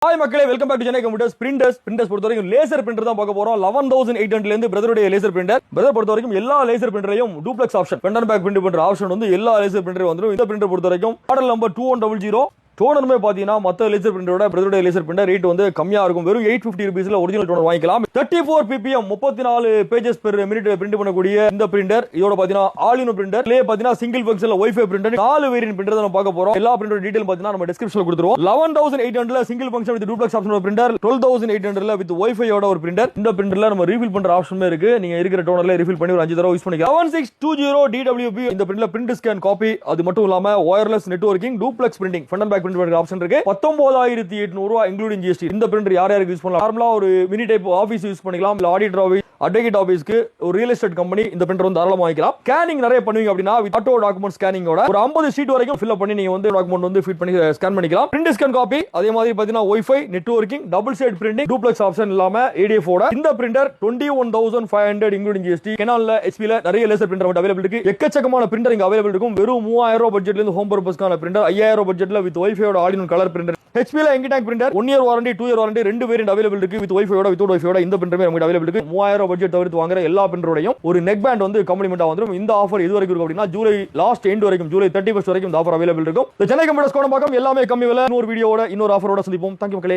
Hi மக்களே, welcome back to Chennai computers. Printers பொறுத்த வரைக்கும் லேசர் பிரிண்டர் தான் பார்க்க போறோம். 11800 ல இருந்து பிரதருடைய லேசர் பிரிண்டர். பிரதர் பொறுத்த வரைக்கும் எல்லா லேசர் பிரிண்டரையும் duplex option, front and back print பண்ற ஆப்ஷன் வந்து எல்லா லேசர் பிரிண்டரும் வந்துரும். இந்த பிரிண்டர் பொறுத்த வரைக்கும் மாடல் நம்பர் 2100. டோனருமே பாத்தீங்கன்னா மத்த லேசர் பிரிண்டரோட பிரதருடைய லேசர் பிரிண்டர் ரேட் வந்து கம்மியா இருக்கும். வெறும் 850 ரூபீஸ்ல ஒரிஜினல் டோனர் வாங்கிக்கலாம். 34 ppm 34 pages per minute print பண்ணக்கூடிய இந்த பிரிண்டர். இதோட பாத்தீங்கன்னா ஆல் இன் பிரிண்டர். லே பாத்தீங்கன்னா சிங்கிள் பக்ஸ்ல வைஃபை பிரிண்டர். 4 வேரியன்ட் பிரிண்டர் தான் பார்க்க போறோம். எல்லா பிரிண்டர் டீடைல் பாத்தீங்கன்னா நம்ம டிஸ்கிரிப்ஷன்ல கொடுத்துருவோம். 11800 ல single function with duplex option printer, 12800 ல வித் வைஃபையோட ஒரு பிரிண்டர். இந்த பிரிண்டர்ல நம்ம ரீஃபில் பண்ற ஆப்ஷனுமே இருக்கு. நீங்க இருக்கிற டோனர்ல ரீஃபில் பண்ணி ஒரு 5 தடவை யூஸ் பண்ணிக்கலாம். 7620 DWP இந்த பிரிண்டர்ல பிரிண்ட் ஸ்கேன் காப்பி, அது மட்டும் இல்லாம wireless networking, duplex printing, front and back print பண்ற ஆப்ஷன் இருக்கு. 19800 ரூபாய் இன்க்ளூடிங் ஜிஎஸ்டி. இந்த பிரிண்டர் யார் யாருக்கு யூஸ் பண்ணலாம்? நார்மலா ஒரு மினி டைப் ஆபீஸ் யூஸ் பண்ணிக்கலாம், இல்ல ஆடிட்டர் ஆபீஸ், அட்வொகேட் ஆபீஸ்க்கு, ஒரு ரியல் எஸ்டேட் கம்பெனி இந்த பிரிண்டர் வந்து தாராளமா வாங்கிக்கலாம். ஸ்கேனிங் நிறைய பண்ணுவீங்க அப்படின்னா ஆட்டோ டாக்குமெண்ட் ஸ்கேனிங்கோட ஒரு 50 ஷீட் வரைக்கும் ஃபில் பண்ணி நீங்க வந்து டாக்குமெண்ட் வந்து ஃபிட் பண்ணி ஸ்கேன் பண்ணிக்கலாம். பிரிண்ட் ஸ்கேன் காப்பி, அதே மாதிரி பாத்தீங்கன்னா wifi, networking, double side printing, duplex option இல்லாம ADF ஓட இந்த பிரிண்டர் 21500 இன்க்ளூடிங் ஜிஎஸ்டி. கெனான்ல, HP ல நிறைய லேசர் பிரிண்டர் அவைலபிள் இருக்கு. எக்கச்சக்கமான பிரிண்டர் இங்க அவைலபிள் இருக்கும். வெறும் 3000 ரூபாய் பட்ஜெட்ல இருந்து ஹோம் பர்பஸ்க்கான பிரிண்டர், 5000 ரூபாய் பட்ஜெட்ல வித் வைஃபையோட all in colour printer. HP ல ink tank printer 1 year warranty, 2 year warranty, ரெண்டு வேரியன்ட் அவைலபிள் இருக்கு. வித் வைஃபையோட வித்வுட் வைஃபையோட இந்த பிரிண்டர் நமக்கு அவைலபிள் இருக்கு. 3000 ரூபாய் பட்ஜெட் தவிர்த்து வாங்குற எல்லா பிரிண்டரோடையும் ஒரு நெக் பேண்ட் வந்து கம்ப்ளிமெண்டா வந்துரும். இந்த ஆஃபர் இது வரைக்கும் இருக்கு அப்படின்னா ஜூலை லாஸ்ட் எண்ட் வரைக்கும், ஜூலை 31 வரைக்கும் இந்த ஆஃபர் அவைலபிள் இருக்கும். சென்னை கம்ப்யூட்டர்ஸ் கோடம்பாக்கம் எல்லாமே கம்மி விலை. இன்னொரு வீடியோட இன்னொரு ஆஃபரோட சந்திப்போம். தேங்க்யூ மக்களே.